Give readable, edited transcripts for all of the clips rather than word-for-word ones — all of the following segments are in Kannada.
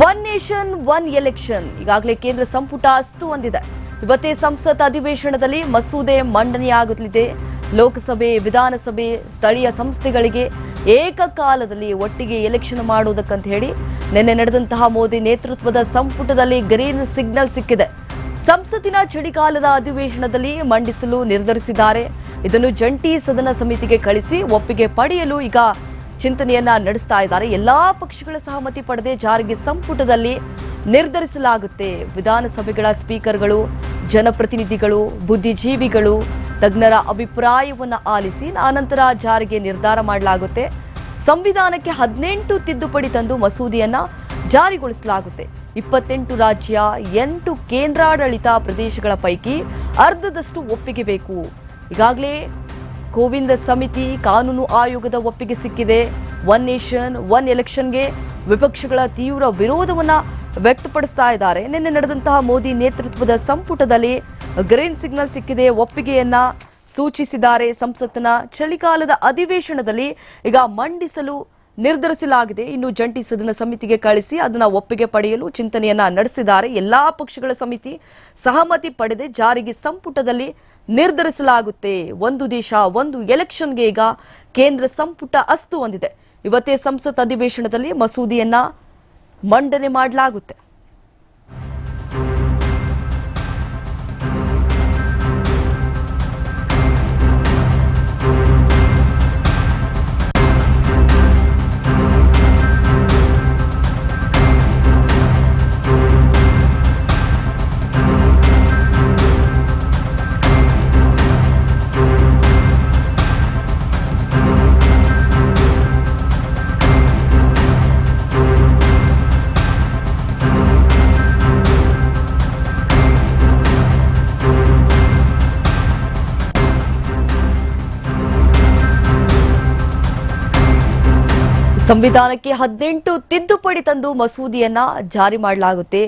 ಒನ್ ನೇಷನ್ ಒನ್ ಎಲೆಕ್ಷನ್ ಈಗಾಗಲೇ ಕೇಂದ್ರ ಸಂಪುಟ ಅಸ್ತು ಹೊಂದಿದೆ. ಇವತ್ತೇ ಸಂಸತ್ ಅಧಿವೇಶನದಲ್ಲಿ ಮಸೂದೆ ಮಂಡನೆಯಾಗಲಿದೆ. ಲೋಕಸಭೆ, ವಿಧಾನಸಭೆ, ಸ್ಥಳೀಯ ಸಂಸ್ಥೆಗಳಿಗೆ ಏಕಕಾಲದಲ್ಲಿ ಒಟ್ಟಿಗೆ ಎಲೆಕ್ಷನ್ ಮಾಡುವುದಕ್ಕಂತ ಹೇಳಿ ನಿನ್ನೆ ನಡೆದಂತಹ ಮೋದಿ ನೇತೃತ್ವದ ಸಂಪುಟದಲ್ಲಿ ಗ್ರೀನ್ ಸಿಗ್ನಲ್ ಸಿಕ್ಕಿದೆ. ಸಂಸತ್ತಿನ ಚಳಿಗಾಲದ ಅಧಿವೇಶನದಲ್ಲಿ ಮಂಡಿಸಲು ನಿರ್ಧರಿಸಿದ್ದಾರೆ. ಇದನ್ನು ಜಂಟಿ ಸದನ ಸಮಿತಿಗೆ ಕಳಿಸಿ ಒಪ್ಪಿಗೆ ಪಡೆಯಲು ಈಗ ಚಿಂತನೆಯನ್ನ ನಡೆಸ್ತಾ ಇದ್ದಾರೆ. ಎಲ್ಲಾ ಪಕ್ಷಗಳ ಸಹಮತಿ ಪಡೆದೇ ಜಾರಿಗೆ ಸಂಪುಟದಲ್ಲಿ ನಿರ್ಧರಿಸಲಾಗುತ್ತೆ. ವಿಧಾನಸಭೆಗಳ ಸ್ಪೀಕರ್ಗಳು, ಜನಪ್ರತಿನಿಧಿಗಳು, ಬುದ್ಧಿಜೀವಿಗಳು, ತಜ್ಞರ ಅಭಿಪ್ರಾಯವನ್ನ ಆಲಿಸಿ ಆನಂತರ ಜಾರಿಗೆ ನಿರ್ಧಾರ ಮಾಡಲಾಗುತ್ತೆ. ಸಂವಿಧಾನಕ್ಕೆ 18 ತಿದ್ದುಪಡಿ ತಂದು ಮಸೂದೆಯನ್ನ ಜಾರಿಗೊಳಿಸಲಾಗುತ್ತೆ. 28 ರಾಜ್ಯ, 8 ಕೇಂದ್ರಾಡಳಿತ ಪ್ರದೇಶಗಳ ಪೈಕಿ ಅರ್ಧದಷ್ಟು ಒಪ್ಪಿಗೆ ಬೇಕು. ಈಗಾಗಲೇ ಕೋವಿಂದ ಸಮಿತಿ, ಕಾನೂನು ಆಯೋಗದ ಒಪ್ಪಿಗೆ ಸಿಕ್ಕಿದೆ. ಒನ್ ನೇಷನ್ ಒನ್ ಎಲೆಕ್ಷನ್ಗೆ ವಿಪಕ್ಷಗಳ ತೀವ್ರ ವಿರೋಧವನ್ನ ವ್ಯಕ್ತಪಡಿಸ್ತಾ ಇದ್ದಾರೆ. ನಿನ್ನೆ ನಡೆದಂತಹ ಮೋದಿ ನೇತೃತ್ವದ ಸಂಪುಟದಲ್ಲಿ ಗ್ರೀನ್ ಸಿಗ್ನಲ್ ಸಿಕ್ಕಿದೆ, ಒಪ್ಪಿಗೆಯನ್ನ ಸೂಚಿಸಿದ್ದಾರೆ. ಸಂಸತ್ತಿನ ಚಳಿಗಾಲದ ಅಧಿವೇಶನದಲ್ಲಿ ಈಗ ಮಂಡಿಸಲು ನಿರ್ಧರಿಸಲಾಗಿದೆ. ಇನ್ನು ಜಂಟಿ ಸದನ ಸಮಿತಿಗೆ ಕಳಿಸಿ ಅದನ್ನ ಒಪ್ಪಿಗೆ ಪಡೆಯಲು ಚಿಂತನೆಯನ್ನ ನಡೆಸಿದ್ದಾರೆ. ಎಲ್ಲಾ ಪಕ್ಷಗಳ ಸಮಿತಿ ಸಹಮತಿ ಪಡೆದೇ ಜಾರಿಗೆ ಸಂಪುಟದಲ್ಲಿ ನಿರ್ಧರಿಸಲಾಗುತ್ತೆ. ಒಂದು ದೇಶ ಒಂದು ಎಲೆಕ್ಷನ್ಗೆ ಈಗ ಕೇಂದ್ರ ಸಂಪುಟ ಅಸ್ತು ಹೊಂದಿದೆ. ಇವತ್ತೇ ಸಂಸತ್ ಅಧಿವೇಶನದಲ್ಲಿ ಮಸೂದೆಯನ್ನ ಮಂಡನೆ ಮಾಡಲಾಗುತ್ತೆ. ಸಂವಿಧಾನಕ್ಕೆ 18 ತಿದ್ದುಪಡಿ ತಂದು ಮಸೂದೆಯನ್ನ ಜಾರಿ ಮಾಡಲಾಗುತ್ತೆ.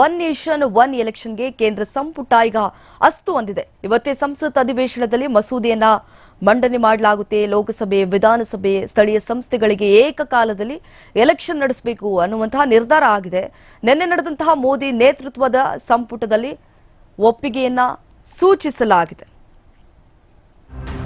ಒನ್ ನೇಷನ್ ಒನ್ ಎಲೆಕ್ಷನ್ಗೆ ಕೇಂದ್ರ ಸಂಪುಟ ಈಗ ಅಸ್ತು ಹೊಂದಿದೆ. ಇವತ್ತೇ ಸಂಸತ್ ಅಧಿವೇಶನದಲ್ಲಿ ಮಸೂದೆಯನ್ನ ಮಂಡನೆ ಮಾಡಲಾಗುತ್ತೆ. ಲೋಕಸಭೆ, ವಿಧಾನಸಭೆ, ಸ್ಥಳೀಯ ಸಂಸ್ಥೆಗಳಿಗೆ ಏಕಕಾಲದಲ್ಲಿ ಎಲೆಕ್ಷನ್ ನಡೆಸಬೇಕು ಅನ್ನುವಂತಹ ನಿರ್ಧಾರ ಆಗಿದೆ. ನಿನ್ನೆ ನಡೆದಂತಹ ಮೋದಿ ನೇತೃತ್ವದ ಸಂಪುಟದಲ್ಲಿ ಒಪ್ಪಿಗೆಯನ್ನ ಸೂಚಿಸಲಾಗಿದೆ.